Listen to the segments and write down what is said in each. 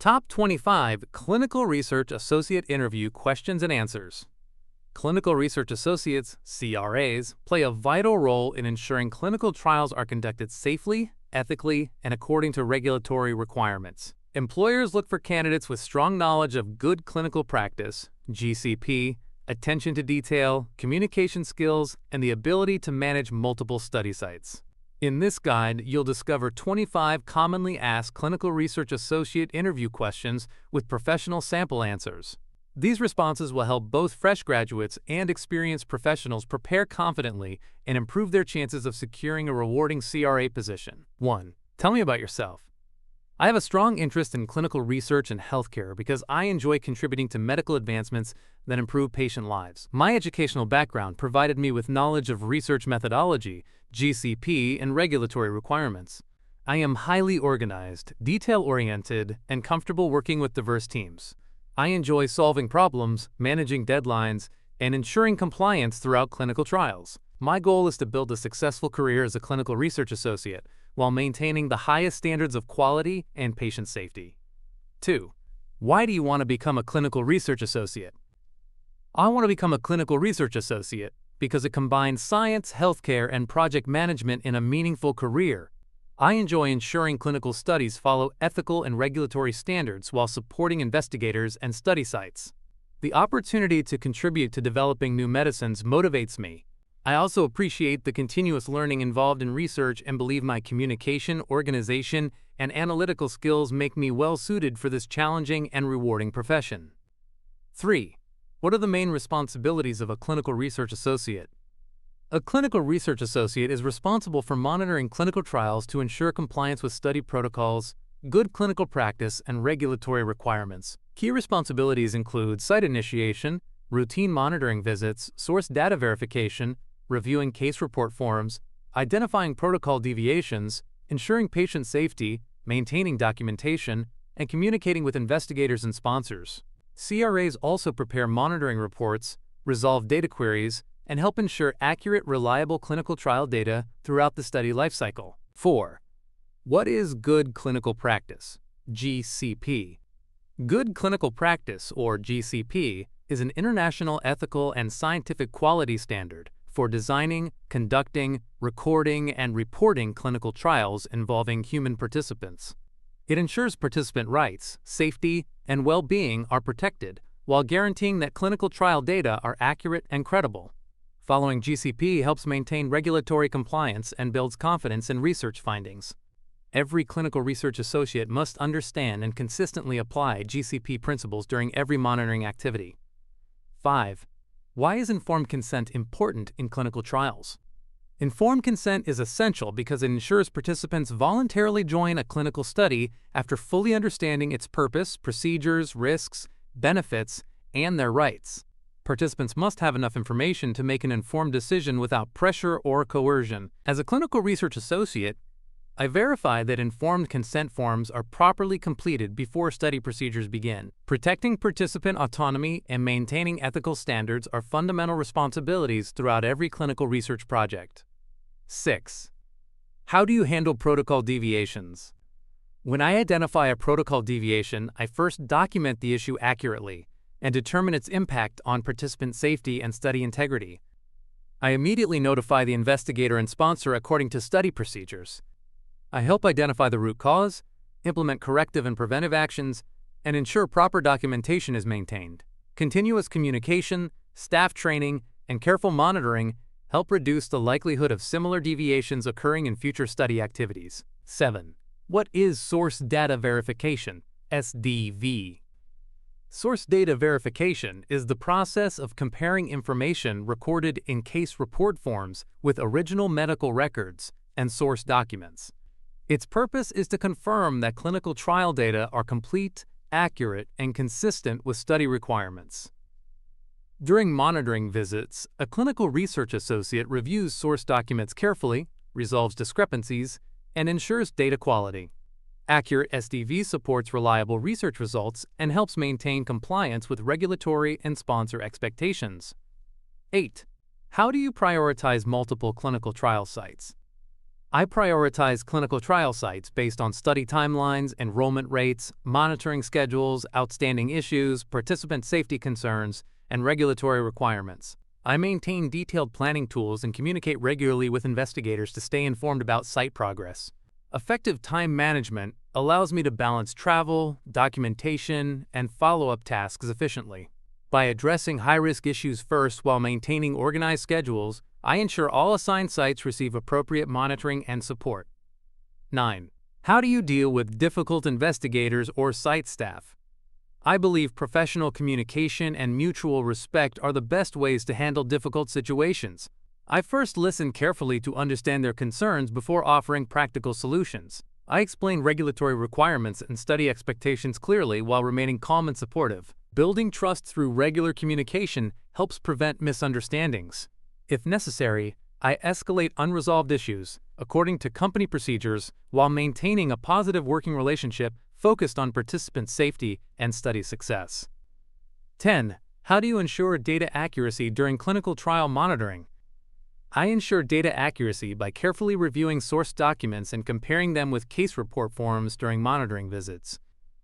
Top 25 Clinical Research Associate Interview Questions and Answers. Clinical Research Associates, CRAs, play a vital role in ensuring clinical trials are conducted safely, ethically, and according to regulatory requirements. Employers look for candidates with strong knowledge of good clinical practice, GCP, attention to detail, communication skills, and the ability to manage multiple study sites. In this guide, you'll discover 25 commonly asked Clinical Research Associate interview questions with professional sample answers. These responses will help both fresh graduates and experienced professionals prepare confidently and improve their chances of securing a rewarding CRA position. 1. Tell me about yourself. I have a strong interest in clinical research and healthcare because I enjoy contributing to medical advancements that improve patient lives. My educational background provided me with knowledge of research methodology, GCP, and regulatory requirements. I am highly organized, detail-oriented, and comfortable working with diverse teams. I enjoy solving problems, managing deadlines, and ensuring compliance throughout clinical trials. My goal is to build a successful career as a clinical research associate while maintaining the highest standards of quality and patient safety. 2. Why do you want to become a clinical research associate? I want to become a clinical research associate because it combines science, healthcare, and project management in a meaningful career. I enjoy ensuring clinical studies follow ethical and regulatory standards while supporting investigators and study sites. The opportunity to contribute to developing new medicines motivates me. I also appreciate the continuous learning involved in research and believe my communication, organization, and analytical skills make me well-suited for this challenging and rewarding profession. 3. What are the main responsibilities of a clinical research associate? A clinical research associate is responsible for monitoring clinical trials to ensure compliance with study protocols, good clinical practice, and regulatory requirements. Key responsibilities include site initiation, routine monitoring visits, source data verification, reviewing case report forms, identifying protocol deviations, ensuring patient safety, maintaining documentation, and communicating with investigators and sponsors. CRAs also prepare monitoring reports, resolve data queries, and help ensure accurate, reliable clinical trial data throughout the study lifecycle. 4. What is good clinical practice? GCP. Good clinical practice, or GCP, is an international ethical and scientific quality standard for designing, conducting, recording, and reporting clinical trials involving human participants. It ensures participant rights, safety, and well-being are protected while guaranteeing that clinical trial data are accurate and credible. Following GCP helps maintain regulatory compliance and builds confidence in research findings. Every clinical research associate must understand and consistently apply GCP principles during every monitoring activity. 5. Why is informed consent important in clinical trials? Informed consent is essential because it ensures participants voluntarily join a clinical study after fully understanding its purpose, procedures, risks, benefits, and their rights. Participants must have enough information to make an informed decision without pressure or coercion. As a clinical research associate, I verify that informed consent forms are properly completed before study procedures begin. Protecting participant autonomy and maintaining ethical standards are fundamental responsibilities throughout every clinical research project. 6. How do you handle protocol deviations? When I identify a protocol deviation, I first document the issue accurately and determine its impact on participant safety and study integrity. I immediately notify the investigator and sponsor according to study procedures. I help identify the root cause, implement corrective and preventive actions, and ensure proper documentation is maintained. Continuous communication, staff training, and careful monitoring help reduce the likelihood of similar deviations occurring in future study activities. 7. What is source data verification, SDV? Source data verification is the process of comparing information recorded in case report forms with original medical records and source documents. Its purpose is to confirm that clinical trial data are complete, accurate, and consistent with study requirements. During monitoring visits, a clinical research associate reviews source documents carefully, resolves discrepancies, and ensures data quality. Accurate SDV supports reliable research results and helps maintain compliance with regulatory and sponsor expectations. 8. How do you prioritize multiple clinical trial sites? I prioritize clinical trial sites based on study timelines, enrollment rates, monitoring schedules, outstanding issues, participant safety concerns, and regulatory requirements. I maintain detailed planning tools and communicate regularly with investigators to stay informed about site progress. Effective time management allows me to balance travel, documentation, and follow-up tasks efficiently. By addressing high-risk issues first while maintaining organized schedules, I ensure all assigned sites receive appropriate monitoring and support. 9. How do you deal with difficult investigators or site staff? I believe professional communication and mutual respect are the best ways to handle difficult situations. I first listen carefully to understand their concerns before offering practical solutions. I explain regulatory requirements and study expectations clearly while remaining calm and supportive. Building trust through regular communication helps prevent misunderstandings. If necessary, I escalate unresolved issues according to company procedures while maintaining a positive working relationship focused on participant safety and study success. 10. How do you ensure data accuracy during clinical trial monitoring? I ensure data accuracy by carefully reviewing source documents and comparing them with case report forms during monitoring visits.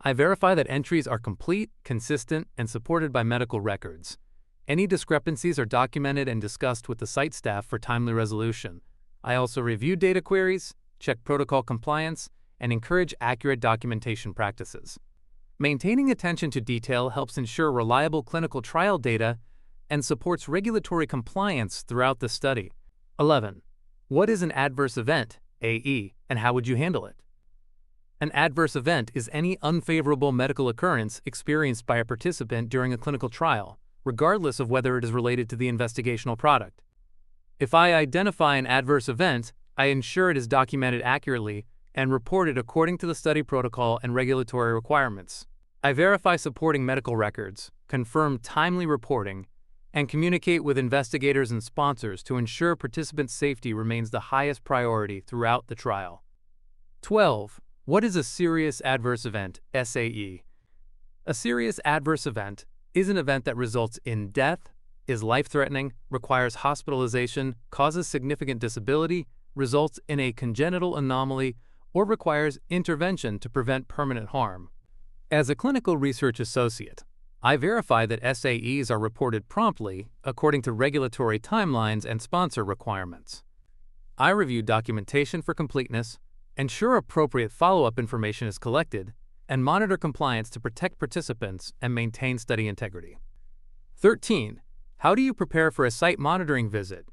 I verify that entries are complete, consistent, and supported by medical records. Any discrepancies are documented and discussed with the site staff for timely resolution. I also review data queries, check protocol compliance, and encourage accurate documentation practices. Maintaining attention to detail helps ensure reliable clinical trial data and supports regulatory compliance throughout the study. 11. What is an adverse event, AE, and how would you handle it? An adverse event is any unfavorable medical occurrence experienced by a participant during a clinical trial, regardless of whether it is related to the investigational product. If I identify an adverse event, I ensure it is documented accurately and reported according to the study protocol and regulatory requirements. I verify supporting medical records, confirm timely reporting, and communicate with investigators and sponsors to ensure participant safety remains the highest priority throughout the trial. 12. What is a serious adverse event, SAE? A serious adverse event is an event that results in death, is life-threatening, requires hospitalization, causes significant disability, results in a congenital anomaly, or requires intervention to prevent permanent harm. As a clinical research associate, I verify that SAEs are reported promptly according to regulatory timelines and sponsor requirements. I review documentation for completeness, ensure appropriate follow-up information is collected, and monitor compliance to protect participants and maintain study integrity. 13. How do you prepare for a site monitoring visit?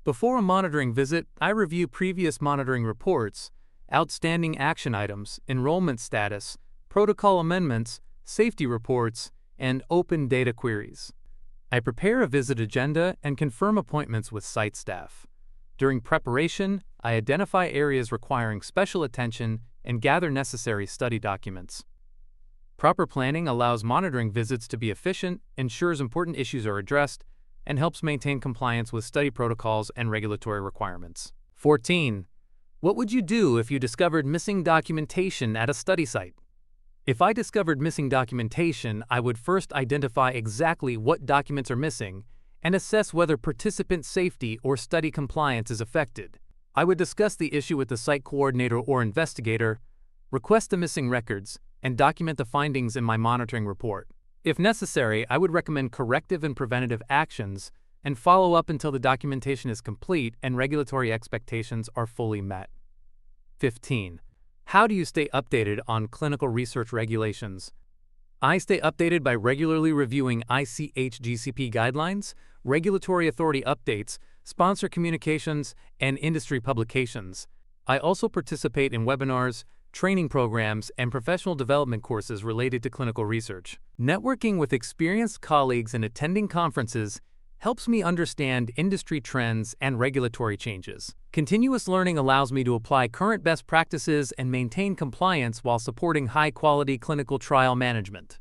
Before a monitoring visit, I review previous monitoring reports, outstanding action items, enrollment status, protocol amendments, safety reports, and open data queries. I prepare a visit agenda and confirm appointments with site staff. During preparation, I identify areas requiring special attention and gather necessary study documents. Proper planning allows monitoring visits to be efficient, ensures important issues are addressed, and helps maintain compliance with study protocols and regulatory requirements. 14. What would you do if you discovered missing documentation at a study site? If I discovered missing documentation, I would first identify exactly what documents are missing and assess whether participant safety or study compliance is affected. I would discuss the issue with the site coordinator or investigator, request the missing records, and document the findings in my monitoring report. If necessary, I would recommend corrective and preventative actions and follow up until the documentation is complete and regulatory expectations are fully met. 15. How do you stay updated on clinical research regulations? I stay updated by regularly reviewing ICH GCP guidelines, regulatory authority updates, sponsor communications, and industry publications. I also participate in webinars, training programs, and professional development courses related to clinical research. Networking with experienced colleagues and attending conferences helps me understand industry trends and regulatory changes. Continuous learning allows me to apply current best practices and maintain compliance while supporting high-quality clinical trial management.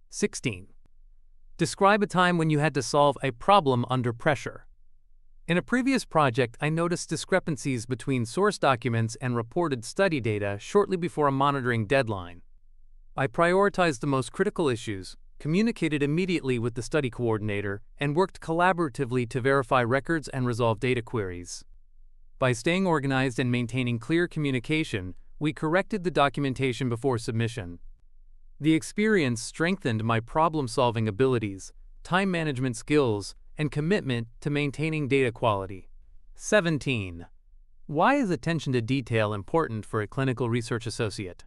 16. Describe a time when you had to solve a problem under pressure. In a previous project, I noticed discrepancies between source documents and reported study data shortly before a monitoring deadline. I prioritized the most critical issues, communicated immediately with the study coordinator, and worked collaboratively to verify records and resolve data queries. By staying organized and maintaining clear communication, we corrected the documentation before submission. The experience strengthened my problem-solving abilities, time management skills, and commitment to maintaining data quality. 17. Why is attention to detail important for a clinical research associate?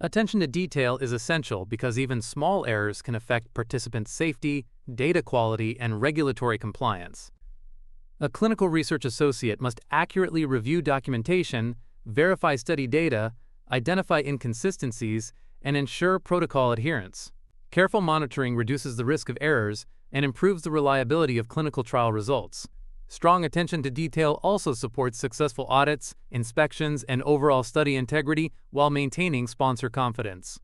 Attention to detail is essential because even small errors can affect participant safety, data quality, and regulatory compliance. A clinical research associate must accurately review documentation, verify study data, identify inconsistencies, and ensure protocol adherence. Careful monitoring reduces the risk of errors and improves the reliability of clinical trial results. Strong attention to detail also supports successful audits, inspections, and overall study integrity while maintaining sponsor confidence.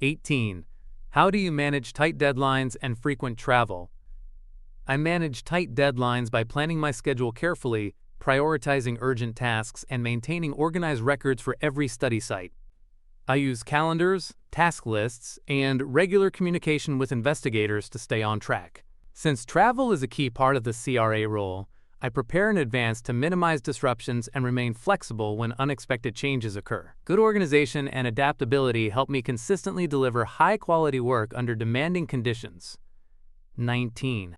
18. How do you manage tight deadlines and frequent travel? I manage tight deadlines by planning my schedule carefully, prioritizing urgent tasks, and maintaining organized records for every study site. I use calendars, task lists, and regular communication with investigators to stay on track. Since travel is a key part of the CRA role, I prepare in advance to minimize disruptions and remain flexible when unexpected changes occur. Good organization and adaptability help me consistently deliver high-quality work under demanding conditions. 19.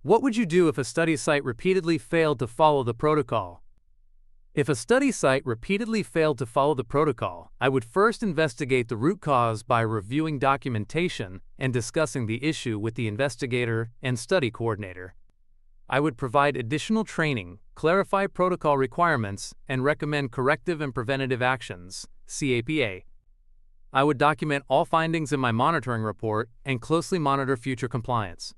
What would you do if a study site repeatedly failed to follow the protocol? If a study site repeatedly failed to follow the protocol, I would first investigate the root cause by reviewing documentation and discussing the issue with the investigator and study coordinator. I would provide additional training, clarify protocol requirements, and recommend corrective and preventative actions, CAPA. I would document all findings in my monitoring report and closely monitor future compliance.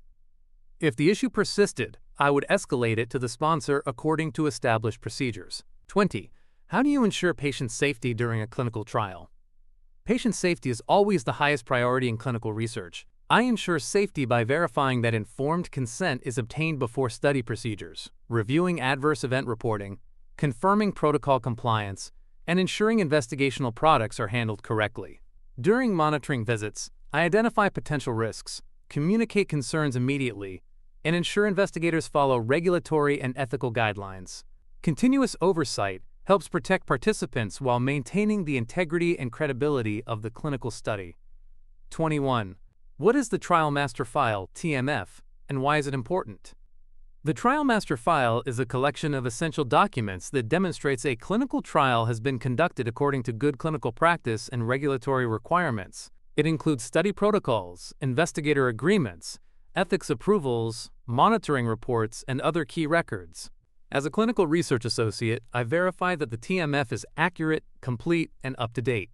If the issue persisted, I would escalate it to the sponsor according to established procedures. 20. How do you ensure patient safety during a clinical trial? Patient safety is always the highest priority in clinical research. I ensure safety by verifying that informed consent is obtained before study procedures, reviewing adverse event reporting, confirming protocol compliance, and ensuring investigational products are handled correctly. During monitoring visits, I identify potential risks, communicate concerns immediately, and ensure investigators follow regulatory and ethical guidelines. Continuous oversight helps protect participants while maintaining the integrity and credibility of the clinical study. 21. What is the Trial Master File, TMF, and why is it important? The Trial Master File is a collection of essential documents that demonstrates a clinical trial has been conducted according to good clinical practice and regulatory requirements. It includes study protocols, investigator agreements, ethics approvals, monitoring reports, and other key records. As a clinical research associate, I verify that the TMF is accurate, complete, and up-to-date.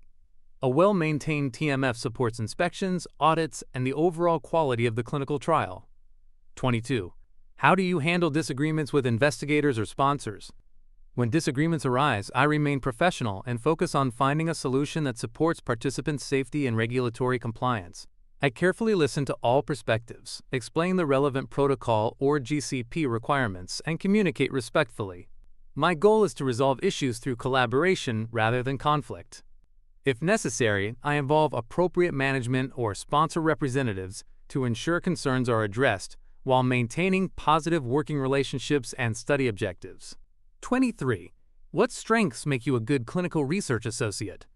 A well-maintained TMF supports inspections, audits, and the overall quality of the clinical trial. 22. How do you handle disagreements with investigators or sponsors? When disagreements arise, I remain professional and focus on finding a solution that supports participants' safety and regulatory compliance. I carefully listen to all perspectives, explain the relevant protocol or GCP requirements, and communicate respectfully. My goal is to resolve issues through collaboration rather than conflict. If necessary, I involve appropriate management or sponsor representatives to ensure concerns are addressed while maintaining positive working relationships and study objectives. 23. What strengths make you a good clinical research associate?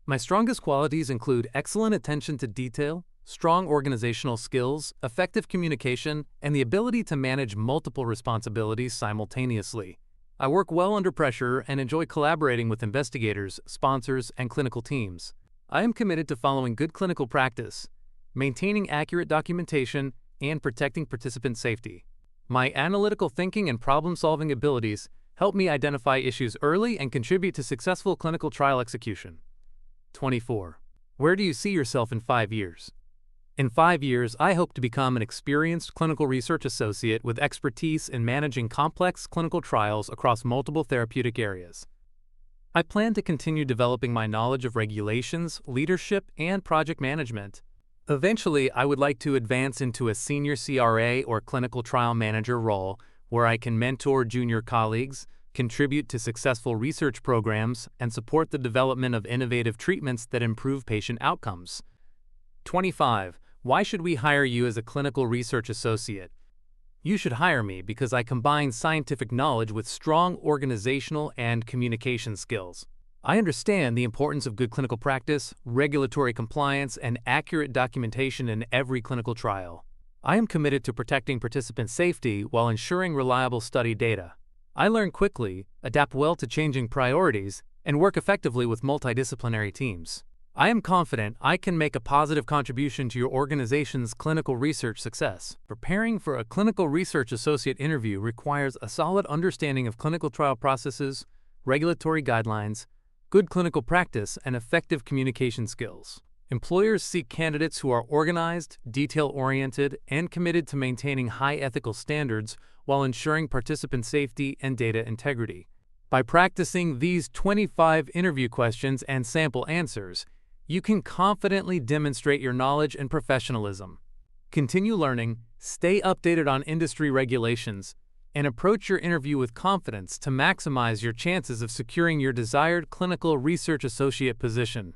My strongest qualities include excellent attention to detail, strong organizational skills, effective communication, and the ability to manage multiple responsibilities simultaneously. I work well under pressure and enjoy collaborating with investigators, sponsors, and clinical teams. I am committed to following good clinical practice, maintaining accurate documentation, and protecting participant safety. My analytical thinking and problem-solving abilities help me identify issues early and contribute to successful clinical trial execution. 24. Where do you see yourself in 5 years? In 5 years, I hope to become an experienced clinical research associate with expertise in managing complex clinical trials across multiple therapeutic areas. I plan to continue developing my knowledge of regulations, leadership, and project management. Eventually, I would like to advance into a senior CRA or clinical trial manager role where I can mentor junior colleagues, contribute to successful research programs, and support the development of innovative treatments that improve patient outcomes. 25. Why should we hire you as a clinical research associate? You should hire me because I combine scientific knowledge with strong organizational and communication skills. I understand the importance of good clinical practice, regulatory compliance, and accurate documentation in every clinical trial. I am committed to protecting participant safety while ensuring reliable study data. I learn quickly, adapt well to changing priorities, and work effectively with multidisciplinary teams. I am confident I can make a positive contribution to your organization's clinical research success. Preparing for a clinical research associate interview requires a solid understanding of clinical trial processes, regulatory guidelines, good clinical practice, and effective communication skills. Employers seek candidates who are organized, detail-oriented, and committed to maintaining high ethical standards while ensuring participant safety and data integrity. By practicing these 25 interview questions and sample answers, you can confidently demonstrate your knowledge and professionalism. Continue learning, stay updated on industry regulations, and approach your interview with confidence to maximize your chances of securing your desired clinical research associate position.